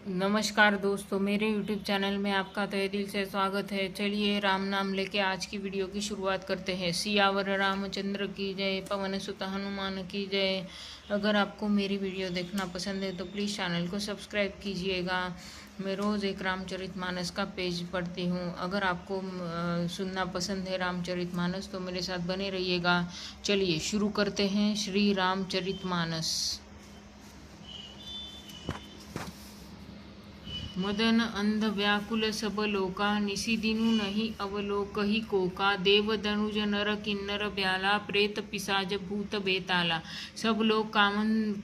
नमस्कार दोस्तों, मेरे YouTube चैनल में आपका तहे दिल से स्वागत है। चलिए राम नाम लेके आज की वीडियो की शुरुआत करते हैं। सियावर रामचंद्र की जय, पवन सुत हनुमान की जय। अगर आपको मेरी वीडियो देखना पसंद है तो प्लीज़ चैनल को सब्सक्राइब कीजिएगा। मैं रोज़ एक रामचरितमानस का पेज पढ़ती हूँ। अगर आपको सुनना पसंद है रामचरितमानस तो मेरे साथ बने रहिएगा। चलिए शुरू करते हैं श्री रामचरितमानस। मदन अंध व्याकुल सब लोका, निसी दिनु नहीं अवलोकहि कोका। देव दनुज नर किन्नर ब्याला, प्रेत पिशाच भूत बेताला। सब लोग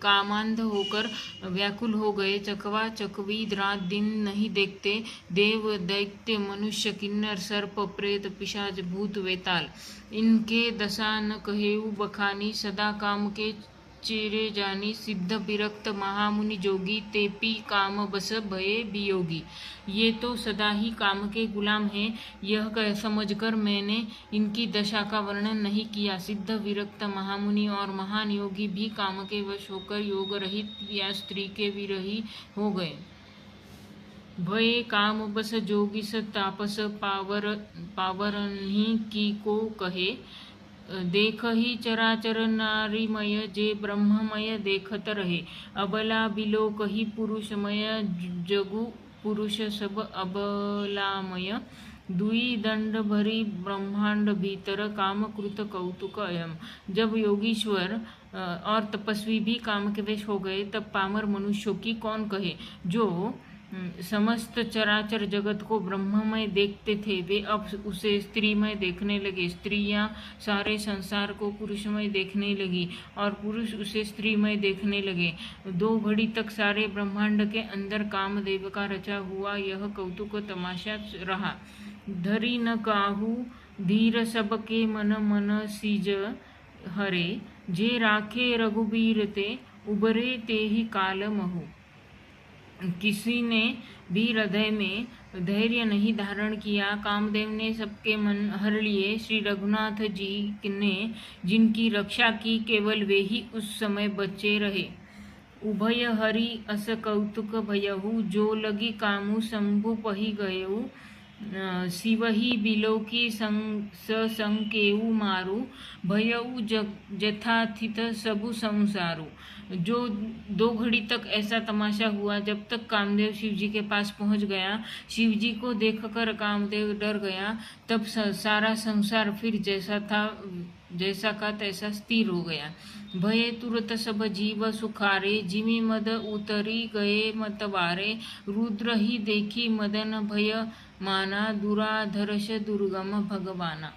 कामांध होकर व्याकुल हो गए। चकवा चकवी रात दिन नहीं देखते। देव दैत्य मनुष्य किन्नर सर्प प्रेत पिशाच भूत बेताल। इनके दशा न कहेऊ बखानी, सदा काम के चिरे जानी। सिद्ध विरक्त महामुनि जोगी, तेपी काम बस भये वियोगी। ये तो सदा ही काम के गुलाम हैं, यह समझकर मैंने इनकी दशा का वर्णन नहीं किया। सिद्ध विरक्त महामुनि और महान योगी भी काम के वश होकर योग रहित या स्त्री के विरही हो गए। भये काम बस जोगी स तापस, पावरन्ही की को कहे। देख ही चराचर नारीमय, जे ब्रह्ममय देखत रहे। अबला बिलोक ही पुरुषमय, जगु पुरुष सब अबलामय। दुई दंड भरी ब्रह्मांड भीतर, काम कृत कौतुक अयम। जब योगीश्वर और तपस्वी भी काम के वश हो गए, तब पामर मनुष्यों की कौन कहे। जो समस्त चराचर जगत को ब्रह्ममय देखते थे, वे अब उसे स्त्रीमय देखने लगे। स्त्रियां सारे संसार को पुरुषमय देखने लगी और पुरुष उसे स्त्रीमय देखने लगे। दो घड़ी तक सारे ब्रह्मांड के अंदर कामदेव का रचा हुआ यह कौतुक तमाशा रहा। धरी न काहू धीर सबके मन, मन सीज हरे। जे राखे रघुबीर ते, उबरे ते ही काल महु। किसी ने भी हृदय में धैर्य नहीं धारण किया। कामदेव ने सबके मन हर लिए। श्री रघुनाथ जी ने जिनकी रक्षा की, केवल वे ही उस समय बचे रहे। उभय हरि अस कौतुक भयहु, जो लगी कामु शंभु पही गयऊ। शिवही बिलोकी संकेऊ मारू, भयऊ जथाथित सबु संसारू। जो दो घड़ी तक ऐसा तमाशा हुआ। जब तक कामदेव शिव जी के पास पहुंच गया, शिव जी को देखकर कामदेव डर गया। तब सारा संसार फिर जैसा का तैसा स्थिर हो गया। भये तुरत सब जीव सुखारे, जिमि मद उतरी गए मतवारे। रुद्र ही देखी मदन भय माना, दुराधर्ष दुर्गम भगवाना।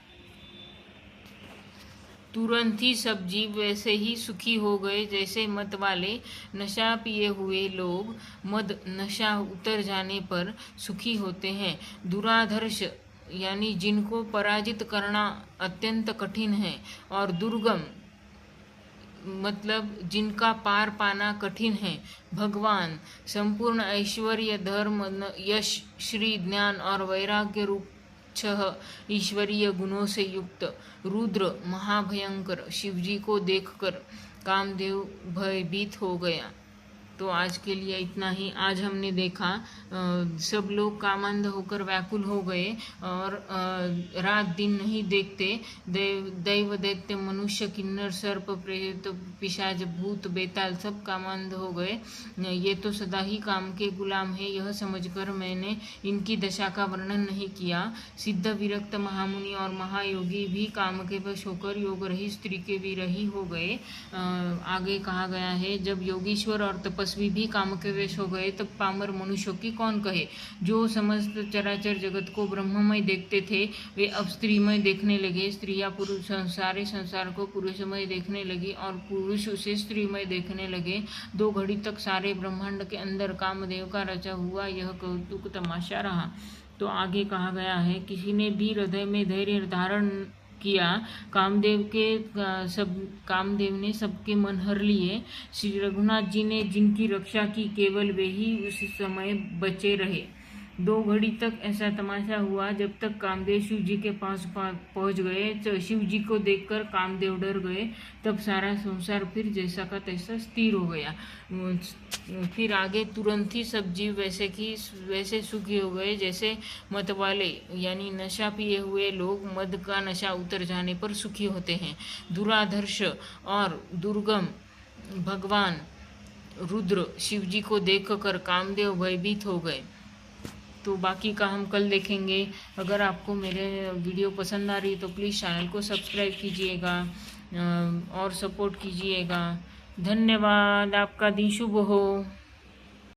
तुरंत ही सब जीव वैसे ही सुखी हो गए जैसे मत वाले नशा पिए हुए लोग मद नशा उतर जाने पर सुखी होते हैं। दुराधर्ष यानी जिनको पराजित करना अत्यंत कठिन है, और दुर्गम मतलब जिनका पार पाना कठिन है। भगवान संपूर्ण ऐश्वर्य, धर्म, यश, श्री, ज्ञान और वैराग्य रूप 6 ईश्वरीय गुणों से युक्त रुद्र महाभयंकर शिवजी को देखकर कामदेव भयभीत हो गया। तो आज के लिए इतना ही। आज हमने देखा सब लोग कामांध होकर व्याकुल हो गए और रात दिन नहीं देखते। दैव दैत्य मनुष्य किन्नर सर्प प्रेत पिशाच भूत बेताल सब कामांध हो गए। ये तो सदा ही काम के गुलाम है, यह समझकर मैंने इनकी दशा का वर्णन नहीं किया। सिद्ध विरक्त महामुनि और महायोगी भी काम के वश होकर योग रही स्त्री के विरही हो गए। आगे कहा गया है, जब योगीश्वर और तपस्वी भी काम के वश हो गए, तब पामर मनुष्यों की कौन कहे। जो समस्त चराचर जगत को ब्रह्ममय देखते थे, वे अब स्त्रीमय देखने लगे। स्त्रियां पुरुष सारे संसार को पुरुषमय देखने लगी और पुरुष उसे स्त्रीमय देखने लगे। 2 घड़ी तक सारे ब्रह्मांड के अंदर कामदेव का रचा हुआ यह कौतुक तमाशा रहा। तो आगे कहा गया है, किसी ने भी हृदय में धैर्य धारण किया। कामदेव ने सबके मन हर लिए। श्री रघुनाथ जी ने जिनकी रक्षा की, केवल वे ही उस समय बचे रहे। 2 घड़ी तक ऐसा तमाशा हुआ, जब तक कामदेव शिव जी के पास पहुंच गए। तो शिव जी को देखकर कामदेव डर गए। तब सारा संसार फिर जैसा का तैसा स्थिर हो गया। फिर आगे तुरंत ही सब जीव वैसे सुखी हो गए जैसे मत वाले, यानी नशा पिए हुए लोग मद का नशा उतर जाने पर सुखी होते हैं। दुराधर्ष और दुर्गम भगवान रुद्र शिव जी को देखकर कामदेव भयभीत हो गए। तो बाकी का हम कल देखेंगे। अगर आपको मेरे वीडियो पसंद आ रही तो प्लीज़ चैनल को सब्सक्राइब कीजिएगा और सपोर्ट कीजिएगा। धन्यवाद। आपका दिन शुभ हो।